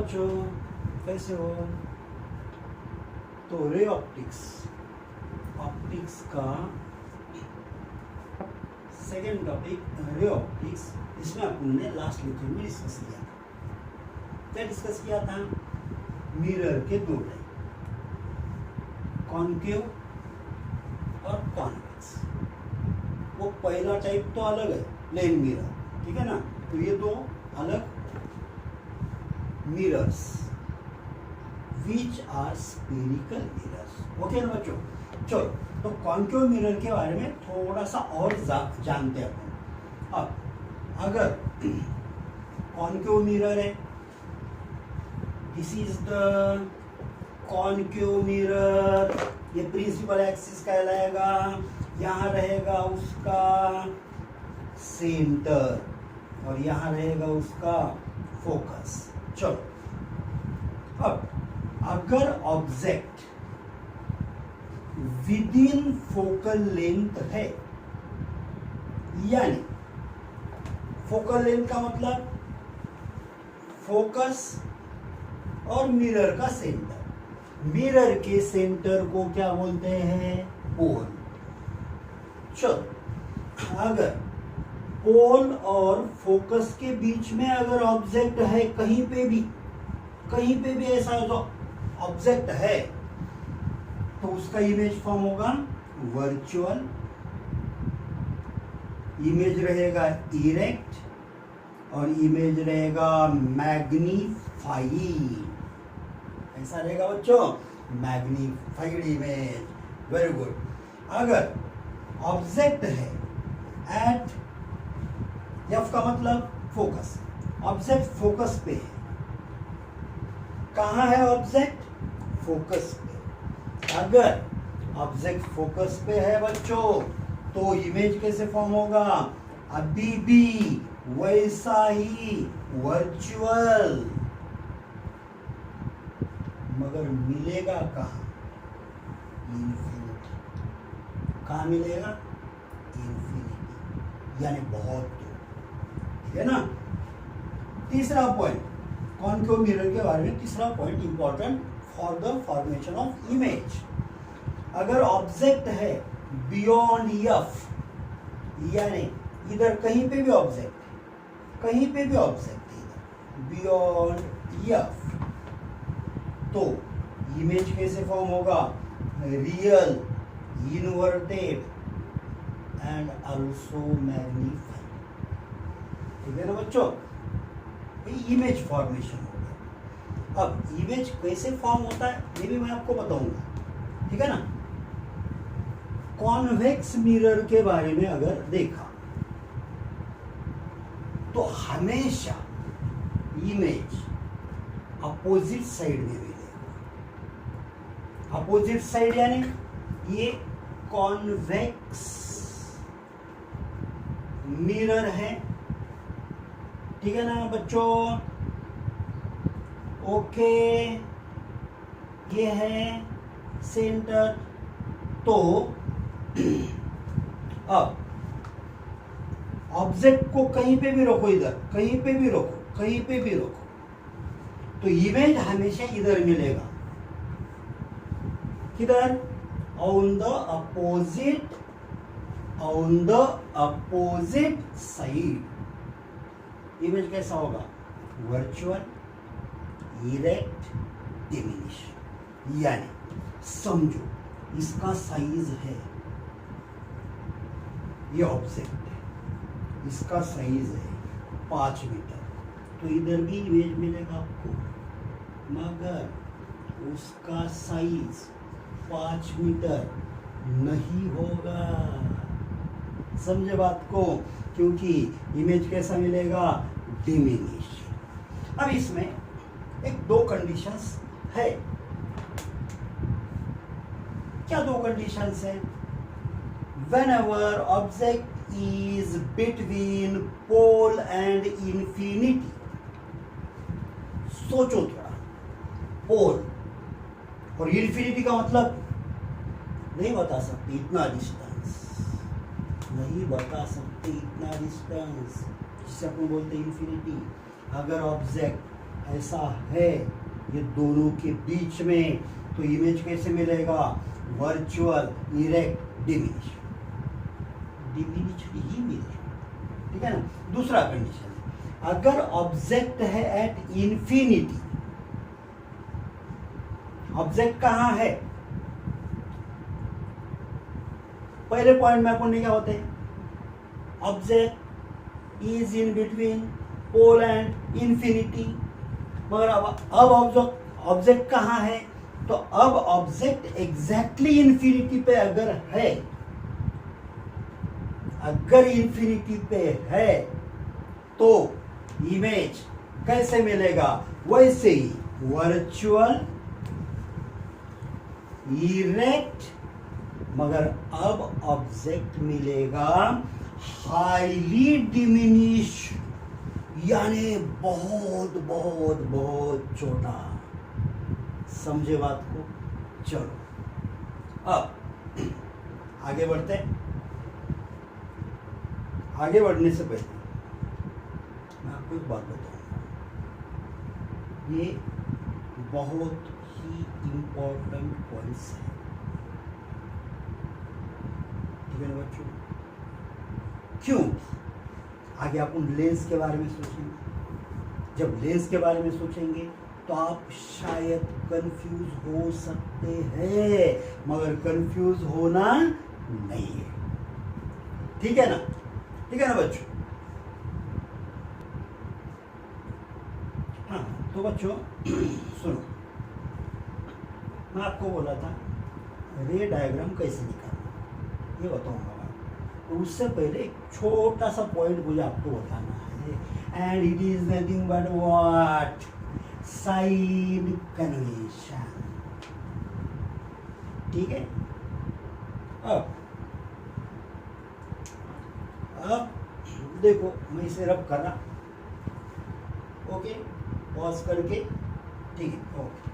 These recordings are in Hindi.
बच्चों, कैसे हो? तो रे ऑप्टिक्स का सेकेंड टॉपिक रे ऑप्टिक्स, इसमें अपन ने लास्ट लेक्चर में डिस्कस किया था। क्या डिस्कस किया था? मिरर के दो टाइप, कॉन्केव और कॉन्वेक्स। वो पहला टाइप तो अलग है, प्लेन मिरर, ठीक है ना। तो ये दो अलग mirrors which are spherical mirrors. Okay ना बच्चों? चलो, तो कॉन्केव मिरर के बारे में थोड़ा सा और जानते हैं अपन। अब अगर कॉन्केव मिरर है, this is the concave mirror, ये प्रिंसिपल एक्सिस कहलाएगा, यहाँ रहेगा उसका सेंटर और यहाँ रहेगा उसका फोकस। चलो, अब अगर object with in focal length है, यानी फोकल लेंथ का मतलब फोकस और मिरर का सेंटर, मिरर के सेंटर को क्या बोलते हैं? पोल। चलो, अगर पोल और फोकस के बीच में अगर ऑब्जेक्ट है, कहीं पे भी ऐसा जो ऑब्जेक्ट है, तो उसका इमेज फॉर्म होगा वर्चुअल, इमेज रहेगा इरेक्ट और इमेज रहेगा मैग्नीफाइड। ऐसा रहेगा बच्चों, मैग्नीफाइड इमेज। Very good. अगर ऑब्जेक्ट है एट, एफ का मतलब फोकस, ऑब्जेक्ट फोकस पे है। कहाँ है ऑब्जेक्ट? फोकस पे। अगर ऑब्जेक्ट फोकस पे है बच्चों, तो इमेज कैसे फॉर्म होगा? अभी भी वैसा ही वर्चुअल, मगर मिलेगा कहाँ? इन्फिनिटी। कहाँ मिलेगा? इन्फिनिटी, यानी बहुत दूर, ठीक है ना। तीसरा पॉइंट, कॉन्केव मिरर के बारे में तीसरा point important for the formation of image. अगर ऑब्जेक्ट है बियॉन्ड एफ, यानी इधर कहीं पे भी ऑब्जेक्ट इधर बियॉन्ड एफ, तो इमेज कैसे फॉर्म होगा? Real, inverted and also magnified, ठीक है ना बच्चों? इमेज फॉर्मेशन होगा। अब इमेज कैसे फॉर्म होता है ये भी मैं आपको बताऊंगा, ठीक है ना। कॉन्वेक्स मिरर के बारे में अगर देखा तो हमेशा इमेज अपोजिट साइड में मिलेगा। अपोजिट साइड यानी ये कॉन्वेक्स मिरर है, ठीक है ना बच्चों? ओके, ये है सेंटर। तो अब ऑब्जेक्ट को कहीं पे भी रखो, इधर कहीं पे भी रखो, तो इमेज हमेशा इधर मिलेगा। किधर? On the opposite side. Image कैसा होगा? Virtual, erect, diminish. यानी समझो इसका साइज है, ये ऑब्जेक्ट है, इसका साइज है 5 मीटर, तो इधर भी इमेज मिलेगा आपको, मगर उसका साइज 5 मीटर नहीं होगा। समझे बात को? क्योंकि इमेज कैसा मिलेगा? डिमिनिश। अब इसमें एक दो कंडीशंस है। क्या दो कंडीशंस है? Whenever object is between pole and infinity, सोचो थोड़ा, पोल और इन्फिनिटी का मतलब नहीं बता सकते, इतना डिस्टेंस नहीं बता सकते, इतना डिस्टेंस जिसे अपन बोलते हैं इन्फिनिटी। अगर ऑब्जेक्ट ऐसा है ये दोनों के बीच में, तो इमेज कैसे मिलेगा? वर्चुअल, इरेक्ट, डिमिनिश, डिमिनिश्ड ही मिलेगा, ठीक है ना। दूसरा कंडीशन, अगर ऑब्जेक्ट है एट इंफिनिटी, ऑब्जेक्ट कहां है? पहले पॉइंट में अपन ने क्या होते हैं, object is in between pole and infinity, मगर अब ऑब्जेक्ट कहां है? तो अब ऑब्जेक्ट एग्जैक्टली इंफिनिटी पे अगर है, अगर इंफिनिटी पे है तो इमेज कैसे मिलेगा? वैसे ही वर्चुअल, इरेक्ट, मगर अब ऑब्जेक्ट मिलेगा हाईली डिमिनिश, यानी बहुत बहुत बहुत छोटा। समझे बात को? चलो अब आगे बढ़ते हैं। आगे बढ़ने से पहले मैं आपको एक बात बताऊंगा, ये बहुत ही इंपॉर्टेंट पॉइंट्स है, ठीक है ना बच्चों। क्यों? आगे अपन लेंस के बारे में सोचेंगे, जब लेंस के बारे में सोचेंगे तो आप शायद कंफ्यूज हो सकते हैं, मगर कंफ्यूज होना नहीं है, ठीक है ना, ठीक है ना बच्चों। हाँ तो बच्चों सुनो, मैं आपको बोला था रे डायग्राम कैसे निकालना, ये बताऊंगा मैं। तो उससे पहले एक छोटा सा पॉइंट मुझे आपको बताना है, and it is nothing but what? Sign convention, ठीक है। अब देखो मैं इसे रब कर रहा, ओके, पॉज करके, ठीक है, ओके।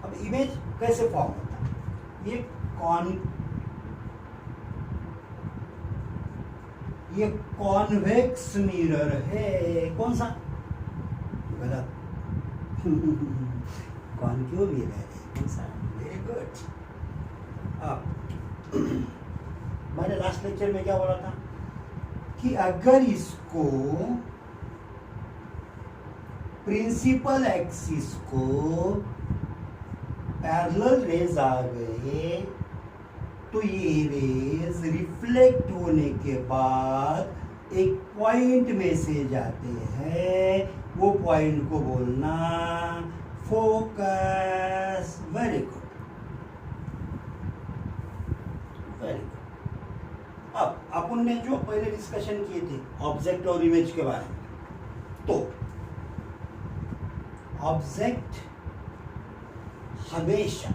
अब इमेज कैसे फॉर्म होता है? ये कॉन्वेक्स मिरर है, कौन सा? गलत कॉन्केव मिरर है, कौन सा? Very good. अब मैंने लास्ट लेक्चर में क्या बोला था कि अगर इसको प्रिंसिपल एक्सिस को पैरेलल रेज आ गए तो ये रेज रिफ्लेक्ट होने के बाद एक पॉइंट में से जाते हैं, वो पॉइंट को बोलना focus. Very good, very good. अब अपन ने जो पहले डिस्कशन किए थे ऑब्जेक्ट और इमेज के बारे में, तो ऑब्जेक्ट हमेशा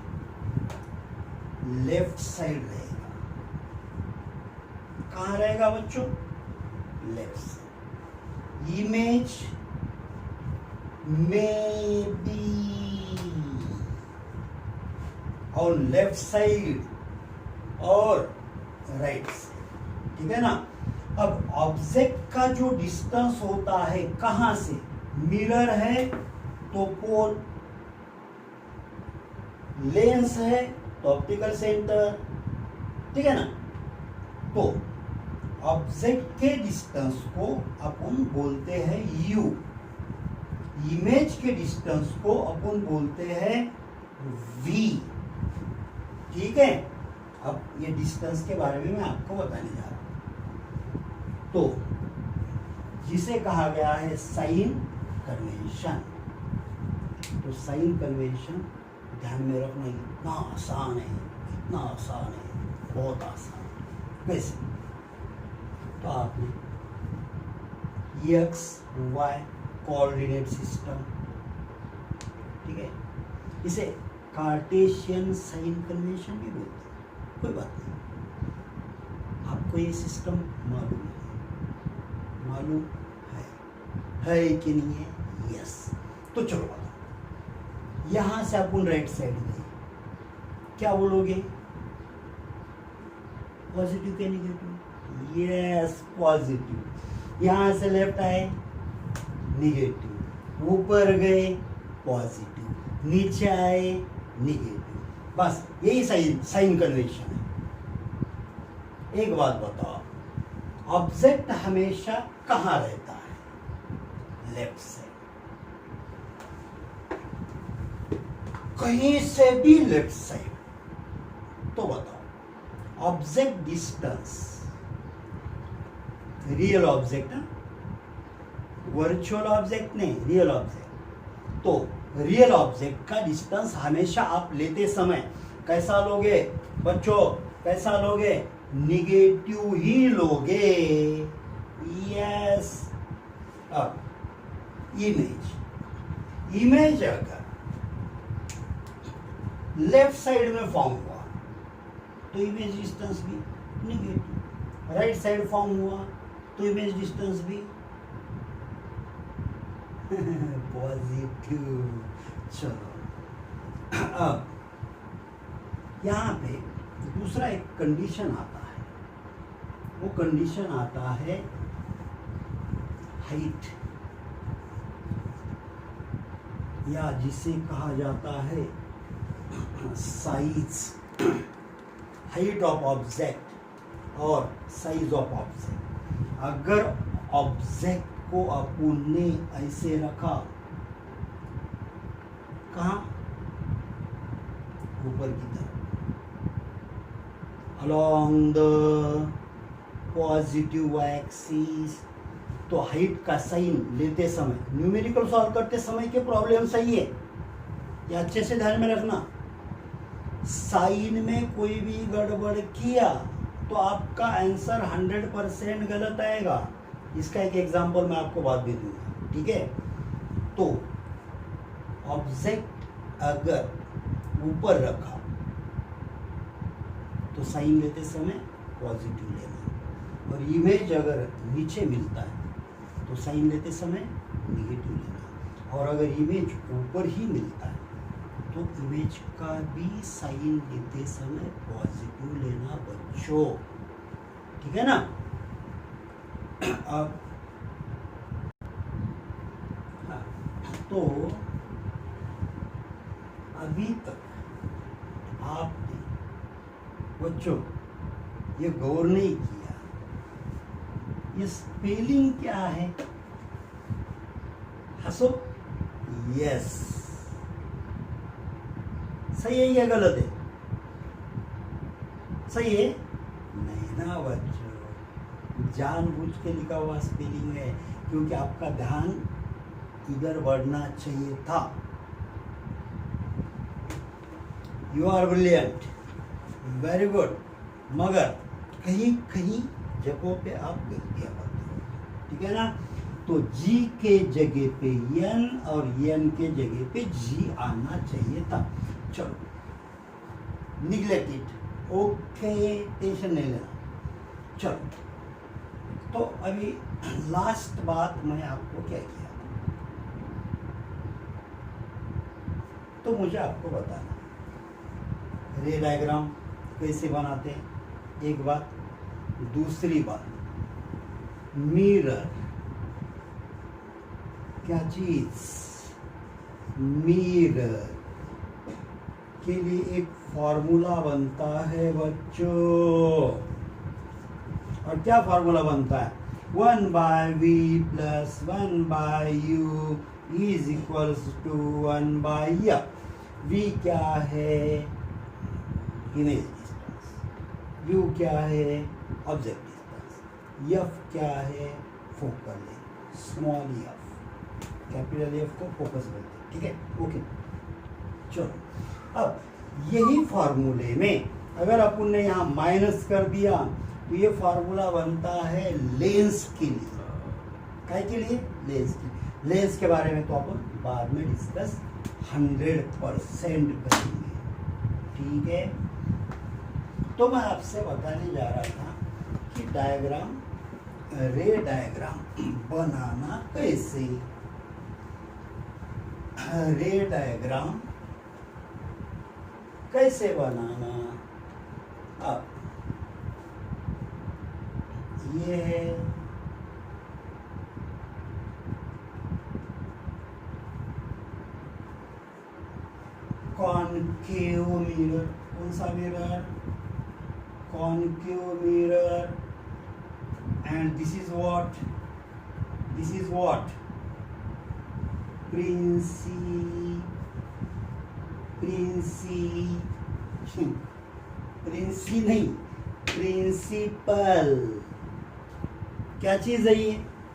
लेफ्ट साइड रहेगा। कहां रहेगा बच्चों? Left side. इमेज में बी और लेफ्ट साइड और राइट साइड, ठीक है ना। अब ऑब्जेक्ट का जो डिस्टेंस होता है कहां से? मिरर है तो पोल, लेंस है तो ऑप्टिकल सेंटर, ठीक है ना। तो ऑब्जेक्ट के डिस्टेंस को अपन बोलते हैं u, इमेज के डिस्टेंस को अपन बोलते हैं v, ठीक है। अब ये डिस्टेंस के बारे में मैं आपको बताने जा रहा हूं, तो जिसे कहा गया है साइन कन्वेंशन। तो साइन कन्वेंशन ध्यान में रखना, इतना आसान है, इतना आसान है, बहुत आसान है। कैसे? तो आपने एक्स वाई कोऑर्डिनेट सिस्टम, ठीक है, इसे कार्टेशियन साइन कन्वेंशन भी बोलते हैं, कोई बात नहीं। आपको ये सिस्टम मालूम है? मालूम है कि नहीं है? यस। तो चलो बताओ, यहां से अपन राइट साइड गए, क्या बोलोगे? पॉजिटिव क्या निगेटिव? Yes positive. यहां से लेफ्ट आए निगेटिव, ऊपर गए पॉजिटिव, नीचे आए निगेटिव। बस यही साइन कन्वेंशन है। एक बात बताओ, ऑब्जेक्ट हमेशा कहां रहता है? लेफ्ट साइड, कहीं से भी लेफ्ट साइड। तो बताओ, object distance, real object, virtual object नहीं, रियल ऑब्जेक्ट। तो रियल ऑब्जेक्ट का डिस्टेंस हमेशा आप लेते समय कैसा लोगे बच्चों? कैसा लोगे? निगेटिव ही लोगे। यस। अब इमेज अगर लेफ्ट साइड में फॉर्म हुआ तो इमेज डिस्टेंस भी निगेटिव, राइट साइड फॉर्म हुआ तो इमेज डिस्टेंस भी पॉजिटिव। चलो अब यहां पे दूसरा एक कंडीशन आता है, वो कंडीशन आता है हाइट, या जिसे कहा जाता है साइज, हाइट ऑफ ऑब्जेक्ट और साइज ऑफ ऑब्जेक्ट। अगर ऑब्जेक्ट को अपन ने ऐसे रखा, कहां? ऊपर की तरफ, along the positive axis, तो हाइट का साइन लेते समय, न्यूमेरिकल सॉल्व करते समय के प्रॉब्लम सही है, ये अच्छे से ध्यान में रखना। साइन में कोई भी गड़बड़ किया तो आपका आंसर 100% गलत आएगा। इसका एक एग्जांपल मैं आपको बाद में दूंगा, ठीक है? तो ऑब्जेक्ट अगर ऊपर रखा तो साइन लेते समय पॉजिटिव लेना, और इमेज अगर नीचे मिलता है तो साइन लेते समय निगेटिव लेना, और अगर इमेज ऊपर ही मिलता है तो इमेज का भी साइन लेते समय पॉजिटिव लेना बच्चों, ठीक है ना? अब हाँ, तो अभी तक आपने बच्चों ये गौर नहीं किया, ये स्पेलिंग क्या है? हंसो। यस, सही है या गलत है? सही है नहीं ना बच्चों, जानबूझ के लिखा हुआ स्पेलिंग है, क्योंकि आपका ध्यान इधर बढ़ना चाहिए था। You are brilliant, very good, मगर कहीं कहीं जगहों पे आप गलतियां करते हो, ठीक है ना? तो जी के जगह पे एन और एन के जगह पे जी आना चाहिए था। चलो, निग्लेक्ट इट, ओके, टेंशन नहीं लेना। चलो, तो अभी लास्ट बात मैं आपको क्या किया, तो मुझे आपको बताना रे डायग्राम कैसे बनाते हैं, एक बात। दूसरी बात, मिरर क्या चीज? मिरर के लिए एक फॉर्मूला बनता है बच्चों, और क्या फॉर्मूला बनता है? 1/v + 1/u is equals to 1/f। v क्या है? Image distance. u क्या है? Object distance. f क्या है? Focal length, small f, capital F को फोकस बोलते हैं, ठीक है? ओके, चलो, अब यही फॉर्मूले में अगर अपन ने यहाँ माइनस कर दिया तो ये फॉर्मूला बनता है लेंस के लिए। काय के लिए? लेंस के लिए। लेंस के बारे में तो अपन बाद में डिस्कस 100% करेंगे, ठीक है? तो मैं आपसे बताने जा रहा था कि डायग्राम, रे डायग्राम बनाना कैसे। रे डायग्राम कैसे बनाना। अब ये है कॉनकेव मिरर। कौन सा mirror? Concave mirror. And this is what? This is what? प्रिंसी नहीं, प्रिंसिपल। क्या चीज है ये?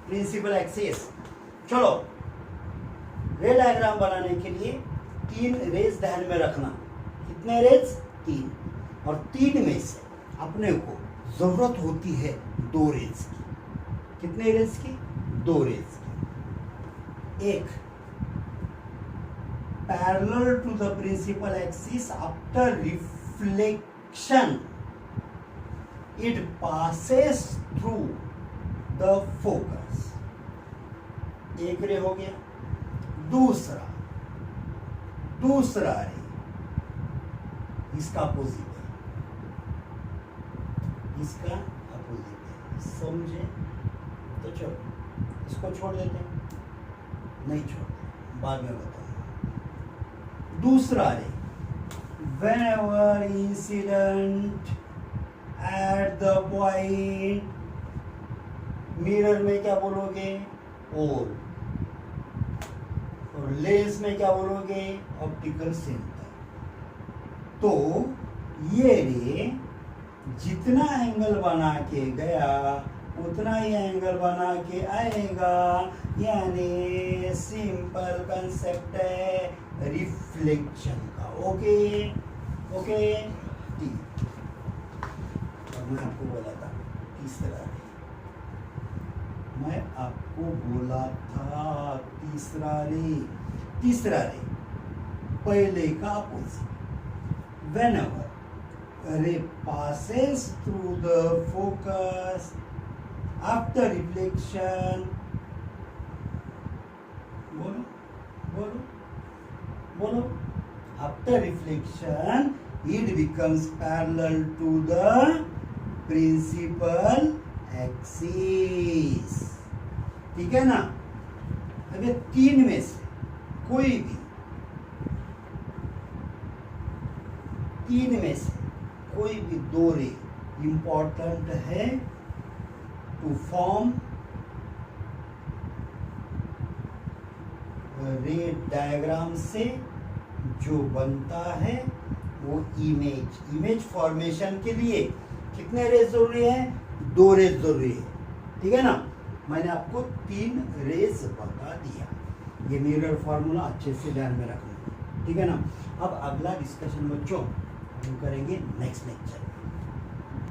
Principal axis. चलो, रे डायग्राम बनाने के लिए 3 रेज ध्यान में रखना। कितने रेज? 3। और 3 में से अपने को जरूरत होती है 2 रेज की। कितने रेज की? 2 रेज की। एक parallel to the principal axis after reflection it passes through the focus। एक रे हो गया। दूसरा रे इसका अपोजिट है, इसका अपोजिट है। समझे? तो चलो इसको छोड़ देते हैं। नहीं छोड़ते, बाद में बताऊंगा। दूसरा रे, whenever incident at the point, mirror में क्या बोलोगे? और लेंस में क्या बोलोगे? Optical centre. तो ये रे जितना एंगल बना के गया उतना ही एंगल बना के आएगा, यानी सिंपल कंसेप्ट है रिफ्लेक्शन का। ओके ओके, ठीक। और मैं आपको बोला था तीसरा रे, मैं आपको बोला था तीसरा रे पहले का opposite. Whenever ray passes through the focus after reflection, बोलो, after reflection it becomes parallel to the principal axis। ठीक है ना? अगर 3 में से कोई भी 2 रे इंपॉर्टेंट है टू फॉर्म रे डायग्राम से जो बनता है वो इमेज फॉर्मेशन के लिए कितने रेज जरूरी है? 2 रेज जरूरी है। ठीक है ना? मैंने आपको 3 रेज बता दिया। ये मिरर फॉर्मूला अच्छे से ध्यान में रखना। ठीक है ना? अब अगला डिस्कशन बच्चों हम करेंगे नेक्स्ट लेक्चर।